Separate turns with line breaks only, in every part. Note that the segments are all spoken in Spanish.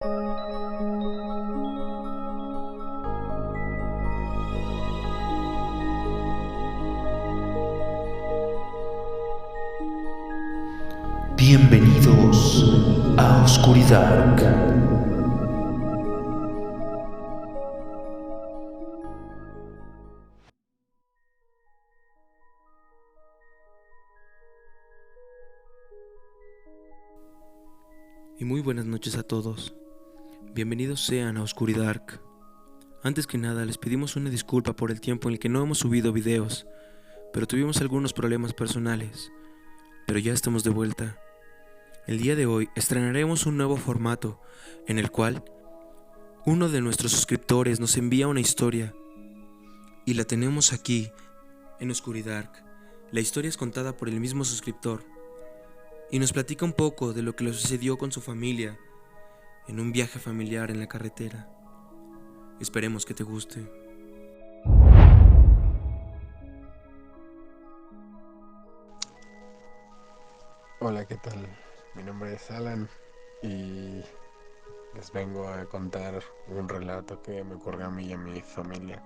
Bienvenidos a Oscuridad.
Y muy buenas noches a todos. Bienvenidos sean a Oscuridad. Antes que nada les pedimos una disculpa por el tiempo en el que no hemos subido videos, pero tuvimos algunos problemas personales. Pero ya estamos de vuelta. El día de hoy estrenaremos un nuevo formato en el cual uno de nuestros suscriptores nos envía una historia y la tenemos aquí en Oscuridad. La historia es contada por el mismo suscriptor y nos platica un poco de lo que le sucedió con su familia en un viaje familiar en la carretera. Esperemos que te guste.
Hola, ¿qué tal? Mi nombre es Alan y les vengo a contar un relato que me ocurrió a mí y a mi familia.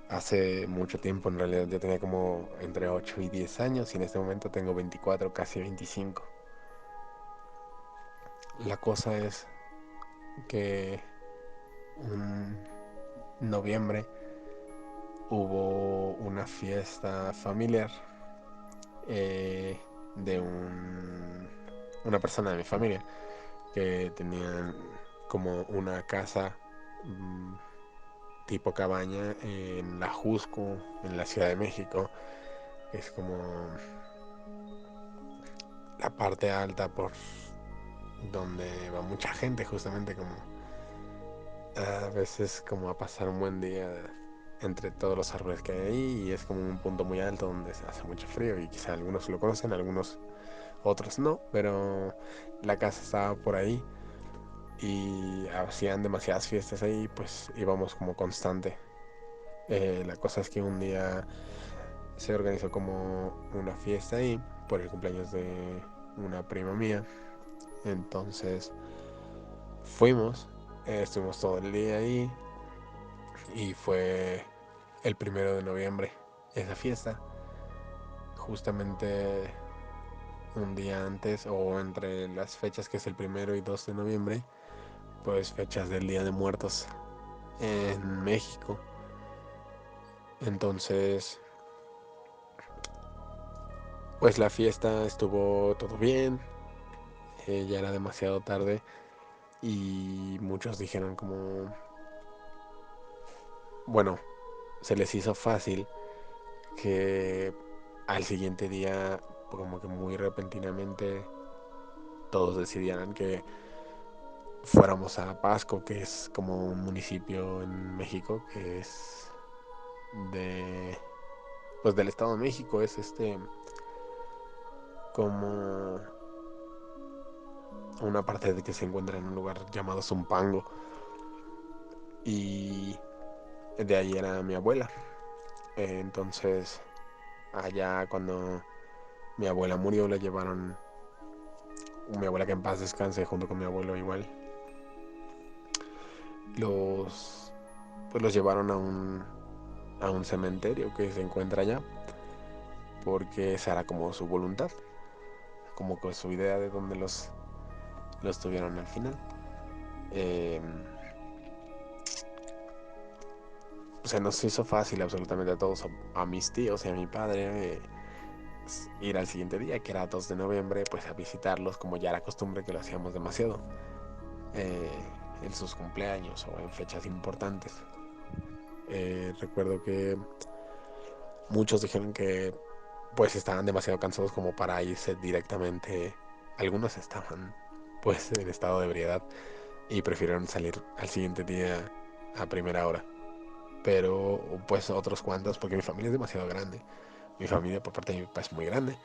Hace mucho tiempo, en realidad yo tenía como entre 8 y 10 años y en este momento tengo 24, casi 25. La cosa es que en noviembre hubo una fiesta familiar de una persona de mi familia que tenían como una casa tipo cabaña en La Jusco, en la Ciudad de México. Es como la parte alta por donde va mucha gente, justamente como a veces como a pasar un buen día entre todos los árboles que hay ahí, y es como un punto muy alto donde se hace mucho frío y quizá algunos lo conocen, algunos otros no, pero la casa estaba por ahí y hacían demasiadas fiestas ahí, pues íbamos como constante. La cosa es que un día se organizó como una fiesta ahí por el cumpleaños de una prima mía. Entonces fuimos, estuvimos todo el día ahí y fue el 1 de noviembre esa fiesta. Justamente un día antes o entre las fechas que es el 1 y 2 de noviembre, pues fechas del Día de Muertos en México. Entonces, pues la fiesta estuvo todo bien, ya era demasiado tarde y muchos dijeron como, bueno, se les hizo fácil que al siguiente día, como que muy repentinamente, todos decidieran que fuéramos a Pasco, que es como un municipio en México que es de, pues del Estado de México, es como una parte de que se encuentra en un lugar llamado Zumpango, y de ahí era mi abuela. Entonces allá cuando mi abuela murió la llevaron, mi abuela que en paz descanse, junto con mi abuelo igual, los pues los llevaron a un cementerio que se encuentra allá, porque esa era como su voluntad, como que su idea de donde los tuvieron al final. Eh, Se nos hizo fácil absolutamente a todos, a mis tíos y a mi padre, ir al siguiente día, que era 2 de noviembre, pues a visitarlos, como ya era costumbre que lo hacíamos demasiado, eh, en sus cumpleaños o en fechas importantes. Recuerdo que muchos dijeron que pues estaban demasiado cansados como para irse directamente. Algunos estaban pues en estado de ebriedad y prefirieron salir al siguiente día a primera hora. Pero pues otros cuantos, porque mi familia es demasiado grande. Mi familia por parte de mi papá es muy grande.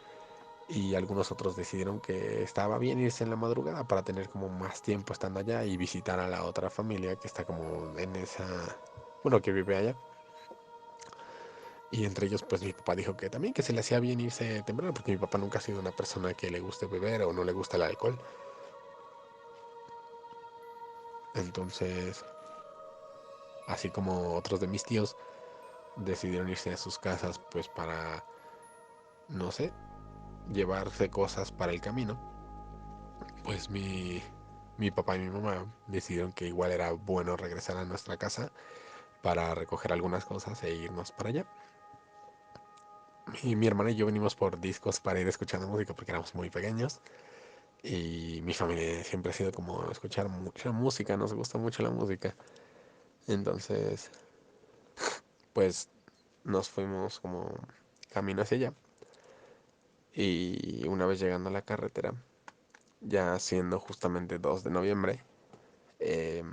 Y algunos otros decidieron que estaba bien irse en la madrugada para tener como más tiempo estando allá y visitar a la otra familia que está como en esa, bueno, que vive allá. Y entre ellos, pues mi papá dijo que también que se le hacía bien irse temprano, porque mi papá nunca ha sido una persona que le guste beber o no le gusta el alcohol. Entonces, así como otros de mis tíos decidieron irse a sus casas pues para, no sé, llevarse cosas para el camino, pues mi papá y mi mamá decidieron que igual era bueno regresar a nuestra casa para recoger algunas cosas e irnos para allá. Y mi hermana y yo venimos por discos para ir escuchando música porque éramos muy pequeños. Y mi familia siempre ha sido como escuchar mucha música, nos gusta mucho la música. Entonces, pues nos fuimos como camino hacia allá. Y una vez llegando a la carretera, ya siendo justamente 2 de noviembre, eh,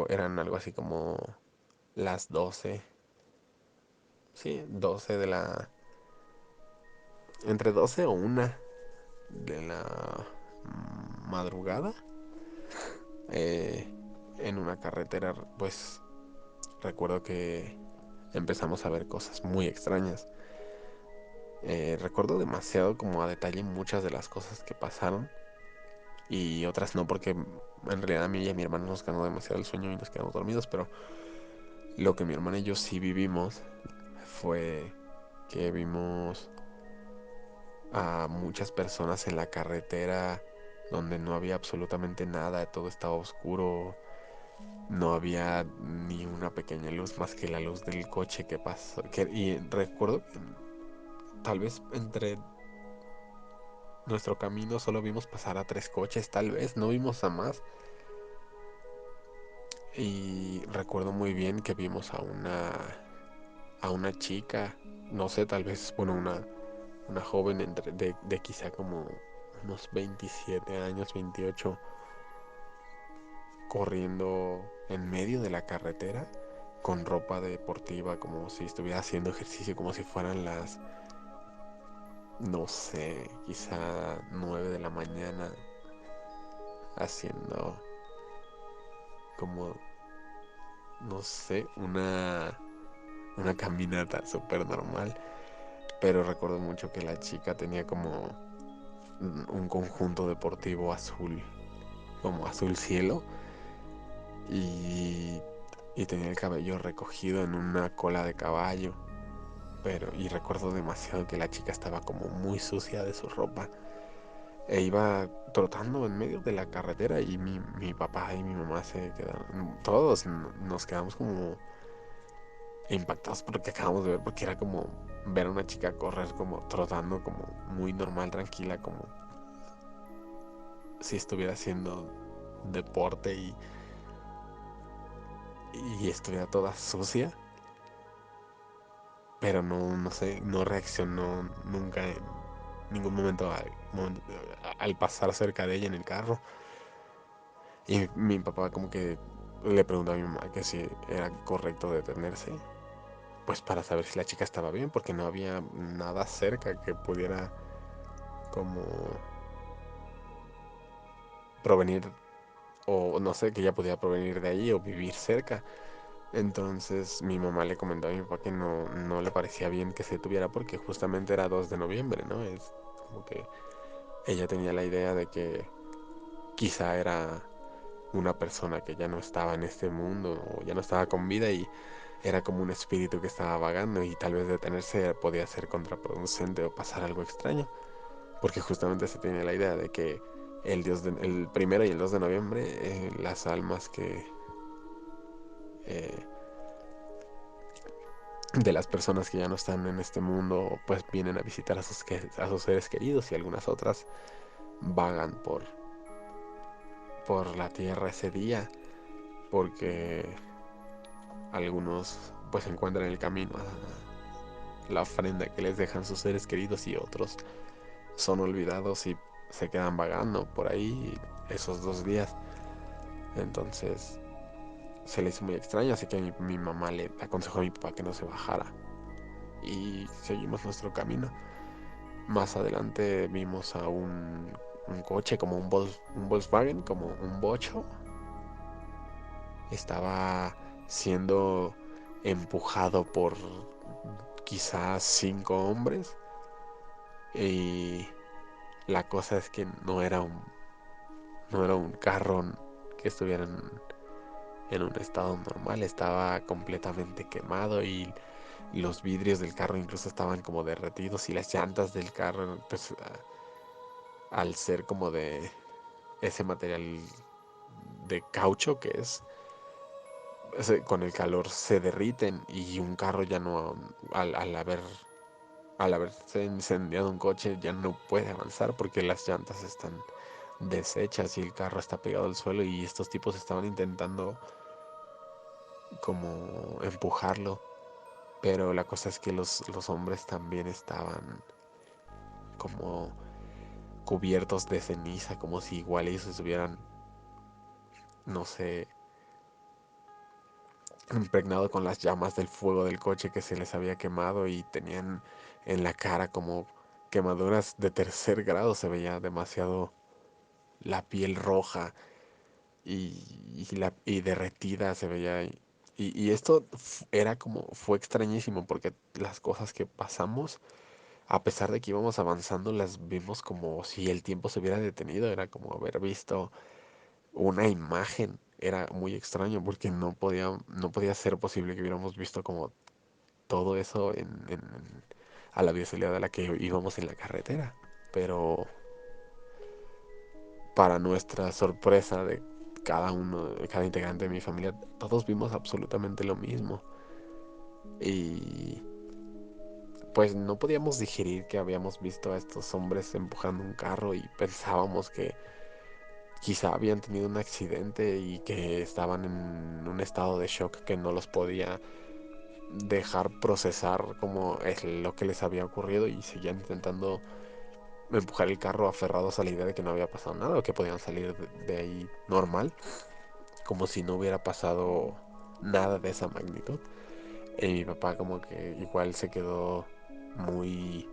eran algo así como las 12, sí, 12 de la, entre 12 o 1 de la madrugada, eh, en una carretera, pues recuerdo que empezamos a ver cosas muy extrañas. Recuerdo demasiado como a detalle muchas de las cosas que pasaron y otras no, porque en realidad a mí y a mi hermano nos ganó demasiado el sueño y nos quedamos dormidos, pero lo que mi hermana y yo sí vivimos fue que vimos a muchas personas en la carretera donde no había absolutamente nada, todo estaba oscuro, no había ni una pequeña luz más que la luz del coche que pasó. Y recuerdo que tal vez entre nuestro camino solo vimos pasar a 3 coches, tal vez, no vimos a más. Y recuerdo muy bien que vimos a una chica, no sé, tal vez, bueno, una joven de quizá como unos 27 años, 28, corriendo en medio de la carretera con ropa deportiva, como si estuviera haciendo ejercicio, como si fueran las, no sé, quizá 9 de la mañana, haciendo como, no sé, una caminata súper normal. Pero recuerdo mucho que la chica tenía como un conjunto deportivo azul, como azul cielo, y, y tenía el cabello recogido en una cola de caballo. Y recuerdo demasiado que la chica estaba como muy sucia de su ropa e iba trotando en medio de la carretera y mi papá y mi mamá se quedaron, todos nos quedamos como impactados por lo que acabamos de ver, porque era como ver a una chica correr como trotando como muy normal, tranquila, como si estuviera haciendo deporte y estuviera toda sucia, pero no, no sé, no reaccionó nunca en ningún momento al pasar cerca de ella en el carro. Y mi papá como que le preguntó a mi mamá que si era correcto detenerse, pues para saber si la chica estaba bien, porque no había nada cerca que pudiera como provenir, o no sé, que ella pudiera provenir de ahí o vivir cerca. Entonces mi mamá le comentó a mi papá que no le parecía bien que se detuviera porque justamente era 2 de noviembre, ¿no? Es como que ella tenía la idea de que quizá era una persona que ya no estaba en este mundo o ya no estaba con vida y era como un espíritu que estaba vagando y tal vez detenerse podía ser contraproducente o pasar algo extraño, porque justamente se tiene la idea de que el 1 y el 2 de noviembre, las almas eh, de las personas que ya no están en este mundo pues vienen a visitar a sus seres queridos y algunas otras vagan por la tierra ese día porque algunos pues encuentran en el camino la ofrenda que les dejan sus seres queridos y otros son olvidados y se quedan vagando por ahí esos 2 días. Entonces se le hizo muy extraño, así que mi mamá le aconsejó a mi papá que no se bajara y seguimos nuestro camino. Más adelante vimos a un coche como un Volkswagen, como un bocho. Estaba siendo empujado por quizás 5 hombres. Y la cosa es que no era un carro que estuviera en un estado normal. Estaba completamente quemado y los vidrios del carro incluso estaban como derretidos y las llantas del carro, pues al ser como de ese material de caucho que es, con el calor se derriten y un carro ya no, al haberse incendiado un coche ya no puede avanzar porque las llantas están deshechas y el carro está pegado al suelo y estos tipos estaban intentando como empujarlo, pero la cosa es que los hombres también estaban como cubiertos de ceniza, como si igual ellos estuvieran, no sé, impregnado con las llamas del fuego del coche que se les había quemado y tenían en la cara como quemaduras de tercer grado, se veía demasiado la piel roja y derretida se veía. Y esto era como, fue extrañísimo porque las cosas que pasamos, a pesar de que íbamos avanzando, las vimos como si el tiempo se hubiera detenido, era como haber visto una imagen. Era muy extraño porque no podía ser posible que hubiéramos visto como todo eso a la velocidad a la que íbamos en la carretera. Pero para nuestra sorpresa de cada integrante de mi familia, todos vimos absolutamente lo mismo. Y pues no podíamos digerir que habíamos visto a estos hombres empujando un carro y pensábamos que quizá habían tenido un accidente y que estaban en un estado de shock que no los podía dejar procesar como es lo que les había ocurrido y seguían intentando empujar el carro aferrados a la idea de que no había pasado nada o que podían salir de ahí normal, como si no hubiera pasado nada de esa magnitud. Y mi papá como que igual se quedó muy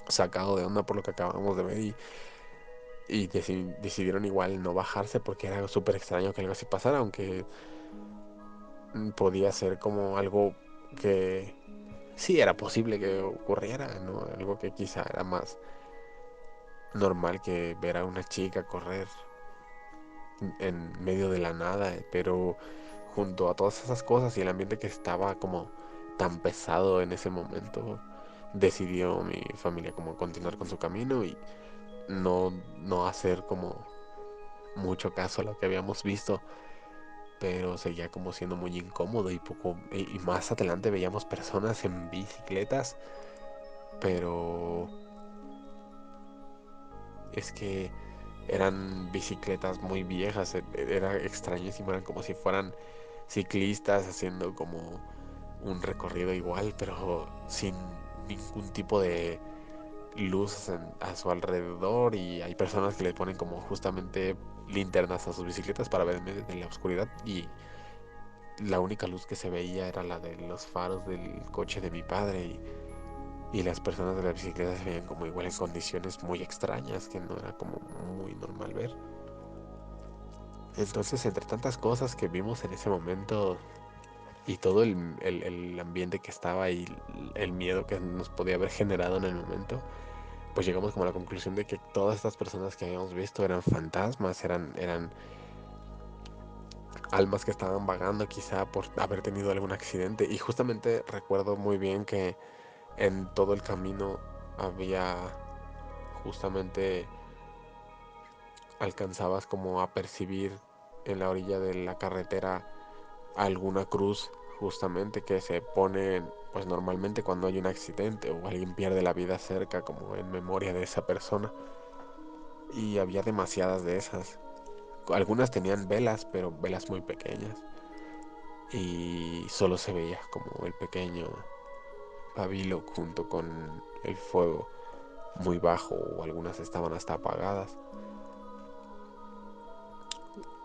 sacado de onda por lo que acabamos de ver y decidieron igual no bajarse porque era súper extraño que algo así pasara, aunque podía ser como algo que sí era posible que ocurriera, ¿no? Algo que quizá era más normal que ver a una chica correr en medio de la nada, pero junto a todas esas cosas y el ambiente que estaba como tan pesado en ese momento, decidió mi familia como continuar con su camino y no hacer como mucho caso a lo que habíamos visto, pero seguía como siendo muy incómodo y más adelante veíamos personas en bicicletas, pero es que eran bicicletas muy viejas, era extrañísimo, eran como si fueran ciclistas haciendo como un recorrido igual, pero sin ningún tipo de luz a su alrededor y hay personas que le ponen como justamente linternas a sus bicicletas para ver en medio de la oscuridad y la única luz que se veía era la de los faros del coche de mi padre y las personas de la bicicleta se veían como igual en condiciones muy extrañas que no era como muy normal ver. Entonces, entre tantas cosas que vimos en ese momento y todo el ambiente que estaba y el miedo que nos podía haber generado en el momento, pues llegamos como a la conclusión de que todas estas personas que habíamos visto eran fantasmas, eran almas que estaban vagando quizá por haber tenido algún accidente. Y justamente recuerdo muy bien que en todo el camino había justamente alcanzabas como a percibir en la orilla de la carretera alguna cruz justamente que se pone pues normalmente cuando hay un accidente o alguien pierde la vida cerca como en memoria de esa persona y había demasiadas de esas. Algunas tenían velas, pero velas muy pequeñas y solo se veía como el pequeño pabilo junto con el fuego muy bajo o algunas estaban hasta apagadas.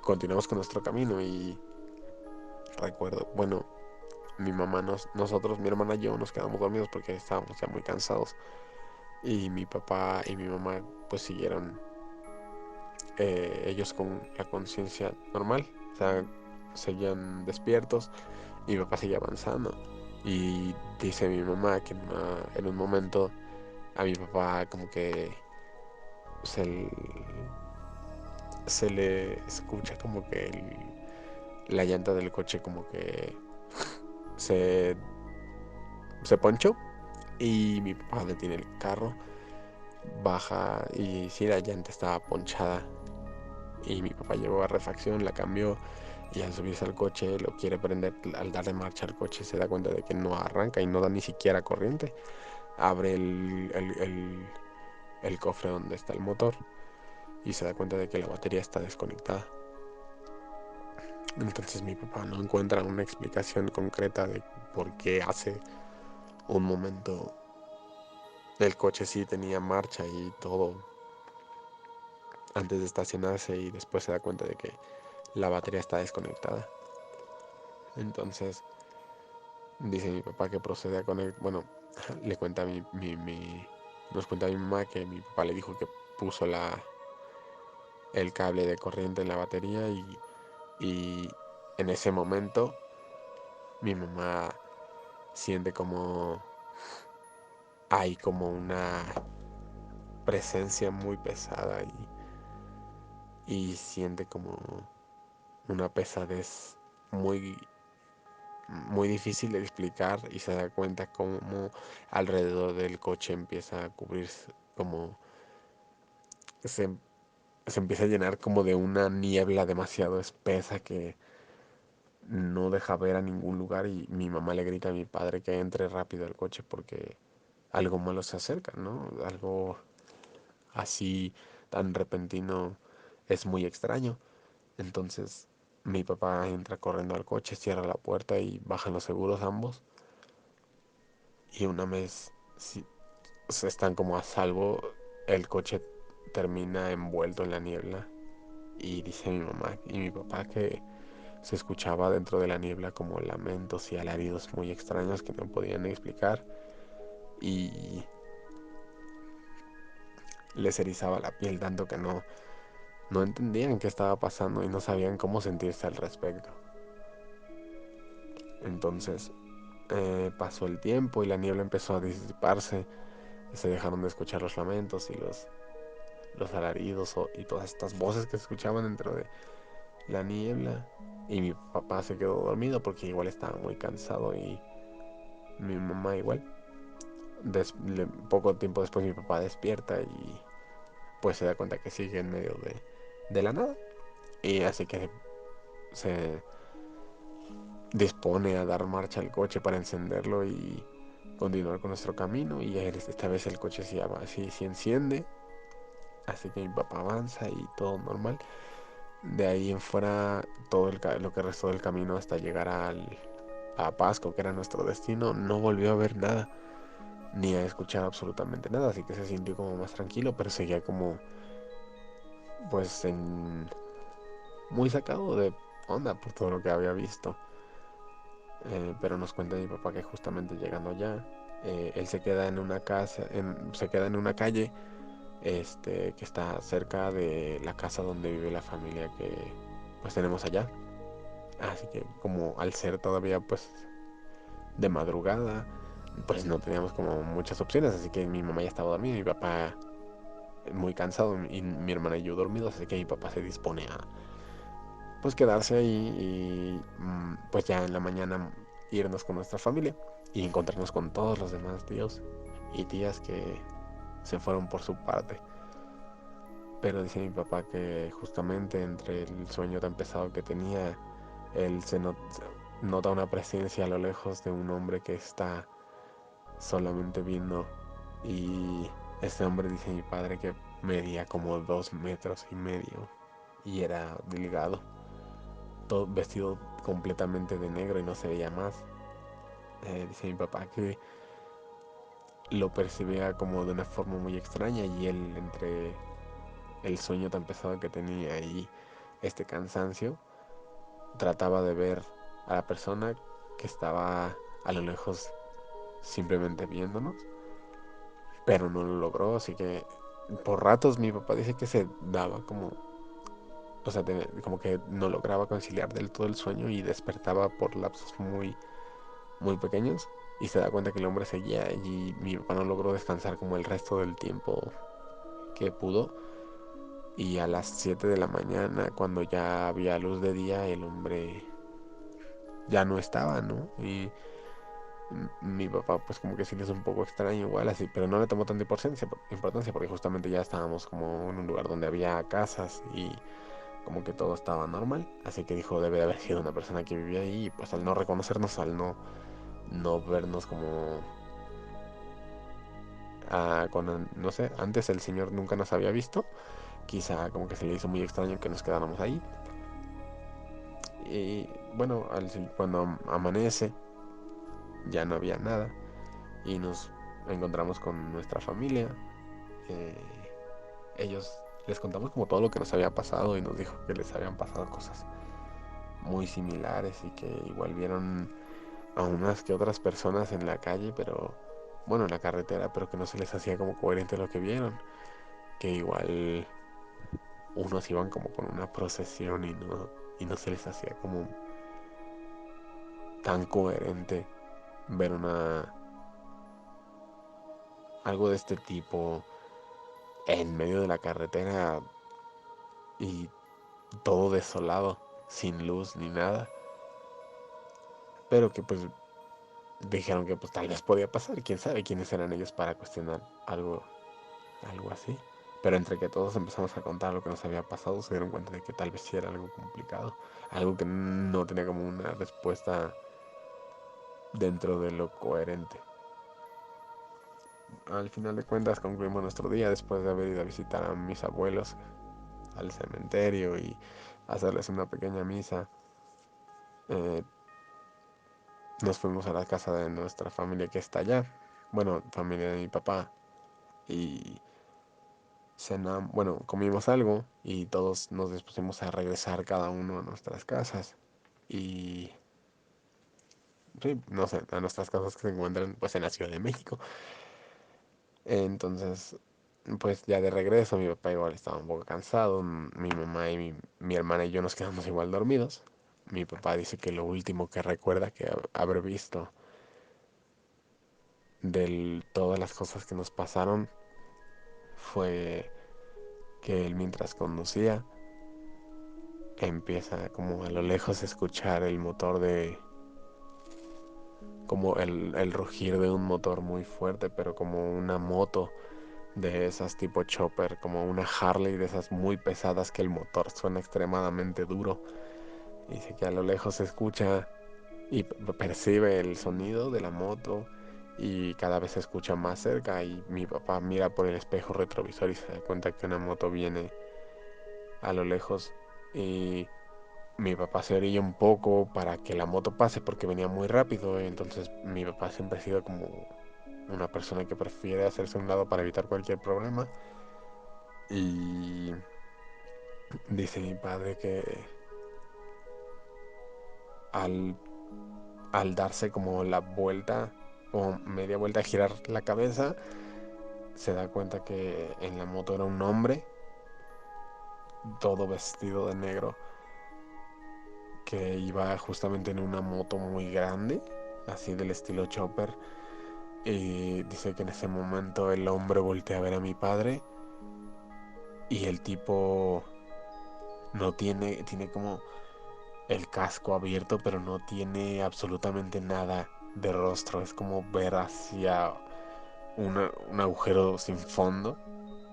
Continuamos con nuestro camino y recuerdo, bueno, nosotros, mi hermana y yo nos quedamos dormidos porque estábamos ya muy cansados y mi papá y mi mamá pues siguieron ellos con la conciencia normal, o sea, seguían despiertos y mi papá seguía avanzando y dice mi mamá que en un momento a mi papá como que se se le escucha como que la llanta del coche como que se, se ponchó y mi papá detiene el carro, baja y sí, la llanta estaba ponchada y mi papá llevó a refacción, la cambió y al subirse al coche lo quiere prender, al darle marcha al coche se da cuenta de que no arranca y no da ni siquiera corriente. Abre el cofre donde está el motor y se da cuenta de que la batería está desconectada. Entonces mi papá no encuentra una explicación concreta de por qué hace un momento el coche sí tenía marcha y todo antes de estacionarse y después se da cuenta de que la batería está desconectada. Entonces dice mi papá que procede a conectar, bueno, le cuenta a nos cuenta a mi mamá que mi papá le dijo que puso el cable de corriente en la batería y en ese momento mi mamá siente como hay como una presencia muy pesada y siente como una pesadez muy, muy difícil de explicar y se da cuenta como alrededor del coche empieza a cubrirse, como se, se empieza a llenar como de una niebla demasiado espesa que no deja ver a ningún lugar y mi mamá le grita a mi padre que entre rápido al coche porque algo malo se acerca, ¿no? Algo así tan repentino es muy extraño. Entonces mi papá entra corriendo al coche, cierra la puerta y bajan los seguros ambos. Y una vez se están como a salvo, el coche termina envuelto en la niebla. Y dice mi mamá y mi papá que se escuchaba dentro de la niebla como lamentos y alaridos muy extraños que no podían explicar. Y les erizaba la piel tanto que no entendían qué estaba pasando y no sabían cómo sentirse al respecto. Entonces pasó el tiempo y la niebla empezó a disiparse. Se dejaron de escuchar los lamentos y los alaridos y todas estas voces que se escuchaban dentro de la niebla. Y mi papá se quedó dormido porque igual estaba muy cansado y mi mamá igual. Poco tiempo después mi papá despierta y pues se da cuenta que sigue en medio de la nada. Y así que se dispone a dar marcha al coche para encenderlo y continuar con nuestro camino. Y esta vez el coche sí enciende. Así que mi papá avanza y todo normal. De ahí en fuera, lo que restó del camino hasta llegar a Pasco, que era nuestro destino, no volvió a ver nada, ni a escuchar absolutamente nada. Así que se sintió como más tranquilo, pero seguía como, pues, muy sacado de onda por todo lo que había visto. Pero nos cuenta mi papá que justamente llegando allá, él se queda en una casa, se queda en una calle que está cerca de la casa donde vive la familia que pues tenemos allá. Así que como al ser todavía pues de madrugada, pues no teníamos como muchas opciones, así que mi mamá ya estaba dormida, mi papá muy cansado y mi hermana y yo dormidos, así que mi papá se dispone a pues quedarse ahí y pues ya en la mañana irnos con nuestra familia y encontrarnos con todos los demás tíos y tías que se fueron por su parte. Pero dice mi papá que justamente entre el sueño tan pesado que tenía, él nota una presencia a lo lejos de un hombre que está solamente viendo. Y este hombre, dice mi padre, que medía como 2 metros y medio y era delgado, todo vestido completamente de negro y no se veía más. Dice mi papá que lo percibía como de una forma muy extraña y él entre el sueño tan pesado que tenía y este cansancio trataba de ver a la persona que estaba a lo lejos simplemente viéndonos, pero no lo logró, así que por ratos mi papá dice que se daba como, o sea, como que no lograba conciliar del todo el sueño y despertaba por lapsos muy, muy pequeños y se da cuenta que el hombre seguía y mi papá no logró descansar como el resto del tiempo que pudo Y a las 7 de la mañana, cuando ya había luz de día, el hombre ya no estaba, ¿no? Y mi papá pues como que sí le es un poco extraño igual así, pero no le tomó tanta importancia porque justamente ya estábamos como en un lugar donde había casas y como que todo estaba normal, así que dijo debe de haber sido una persona que vivía ahí y pues al no reconocernos, al no vernos como no sé, antes el señor nunca nos había visto, quizá como que se le hizo muy extraño que nos quedáramos ahí. Y bueno, cuando amanece ya no había nada y nos encontramos con nuestra familia. eh, Ellos les contamos como todo lo que nos había pasado y nos dijo que les habían pasado cosas muy similares y que igual vieron a unas que otras personas en la calle, pero bueno, en la carretera, pero que no se les hacía como coherente lo que vieron, que igual unos iban como con una procesión y no se les hacía como tan coherente ver algo de este tipo en medio de la carretera y todo desolado, sin luz ni nada, pero que pues dijeron que pues tal vez podía pasar, quién sabe quiénes eran ellos para cuestionar algo así. Pero entre que todos empezamos a contar lo que nos había pasado, se dieron cuenta de que tal vez sí era algo complicado, algo que no tenía como una respuesta dentro de lo coherente. Al final de cuentas concluimos nuestro día después de haber ido a visitar a mis abuelos al cementerio y hacerles una pequeña misa. Eh, Nos fuimos a la casa de nuestra familia que está allá, bueno, familia de mi papá, y bueno, comimos algo y todos nos dispusimos a regresar cada uno a nuestras casas. Y sí, no sé, a nuestras casas que se encuentran pues en la Ciudad de México. Entonces, pues ya de regreso, mi papá igual estaba un poco cansado, mi mamá y mi hermana y yo nos quedamos igual dormidos. Mi papá dice que lo último que recuerda que haber visto de todas las cosas que nos pasaron fue que él mientras conducía empieza como a lo lejos a escuchar el motor como el rugir de un motor muy fuerte, pero como una moto de esas tipo chopper, como una Harley de esas muy pesadas que el motor suena extremadamente duro. Dice que a lo lejos se escucha y percibe el sonido de la moto y cada vez se escucha más cerca y mi papá mira por el espejo retrovisor y se da cuenta que una moto viene a lo lejos y mi papá se orilla un poco para que la moto pase porque venía muy rápido. Entonces mi papá siempre ha sido como una persona que prefiere hacerse a un lado para evitar cualquier problema. Y dice mi padre que al, al darse como la vuelta o media vuelta a girar la cabeza, se da cuenta que en la moto era un hombre todo vestido de negro que iba justamente en una moto muy grande, así del estilo chopper. Y dice que en ese momento el hombre voltea a ver a mi padre y el tipo no tiene como el casco abierto, pero no tiene absolutamente nada de rostro. Es como ver hacia un agujero sin fondo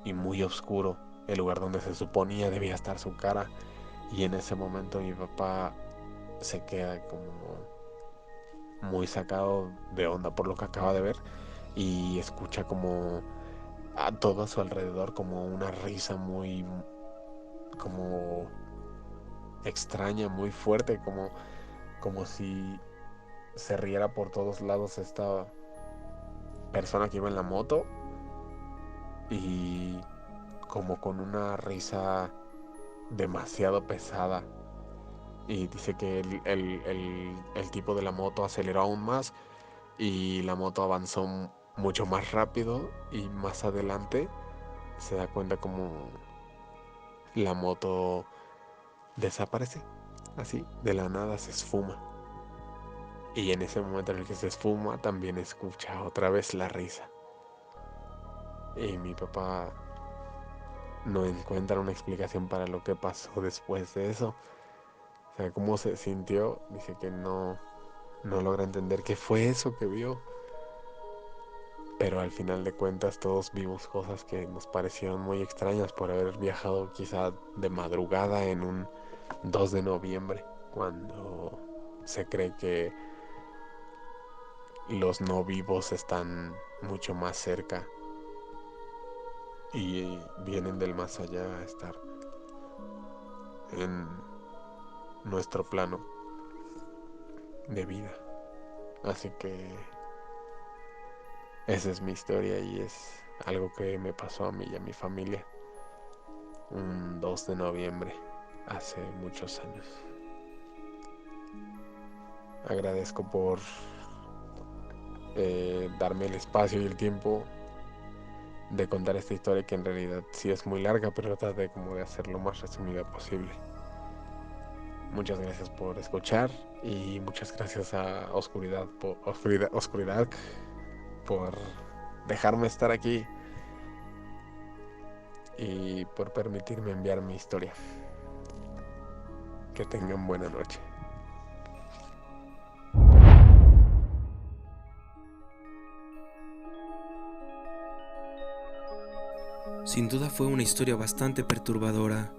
y muy oscuro, el lugar donde se suponía debía estar su cara. Y en ese momento mi papá se queda como muy sacado de onda por lo que acaba de ver y escucha como a todo a su alrededor como una risa muy como extraña, muy fuerte, como si se riera por todos lados esta persona que iba en la moto y como con una risa demasiado pesada. Y dice que el tipo de la moto aceleró aún más y la moto avanzó mucho más rápido y más adelante se da cuenta como la moto desaparece, así, de la nada se esfuma. Y en ese momento en el que se esfuma también escucha otra vez la risa. Y mi papá no encuentra una explicación para lo que pasó después de eso. O sea, cómo se sintió, dice que no logra entender qué fue eso que vio. Pero al final de cuentas todos vimos cosas que nos parecieron muy extrañas por haber viajado quizá de madrugada en un 2 de noviembre, cuando se cree que los no vivos están mucho más cerca y vienen del más allá a estar en nuestro plano de vida. Así que esa es mi historia y es algo que me pasó a mí y a mi familia un 2 de noviembre hace muchos años. Agradezco por darme el espacio y el tiempo de contar esta historia, que en realidad sí es muy larga, pero traté como de hacer lo más resumida posible. Muchas gracias por escuchar y muchas gracias a Oscuridad por dejarme estar aquí y por permitirme enviar mi historia. Que tengan buena noche.
Sin duda fue una historia bastante perturbadora.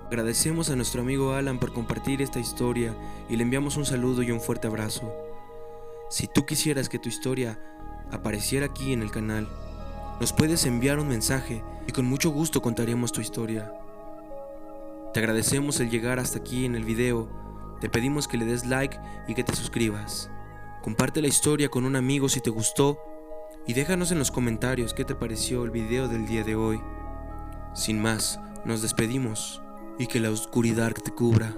Agradecemos a nuestro amigo Alan por compartir esta historia y le enviamos un saludo y un fuerte abrazo. Si tú quisieras que tu historia apareciera aquí en el canal, nos puedes enviar un mensaje y con mucho gusto contaremos tu historia. Te agradecemos el llegar hasta aquí en el video, te pedimos que le des like y que te suscribas. Comparte la historia con un amigo si te gustó y déjanos en los comentarios qué te pareció el video del día de hoy. Sin más, nos despedimos y que la oscuridad te cubra.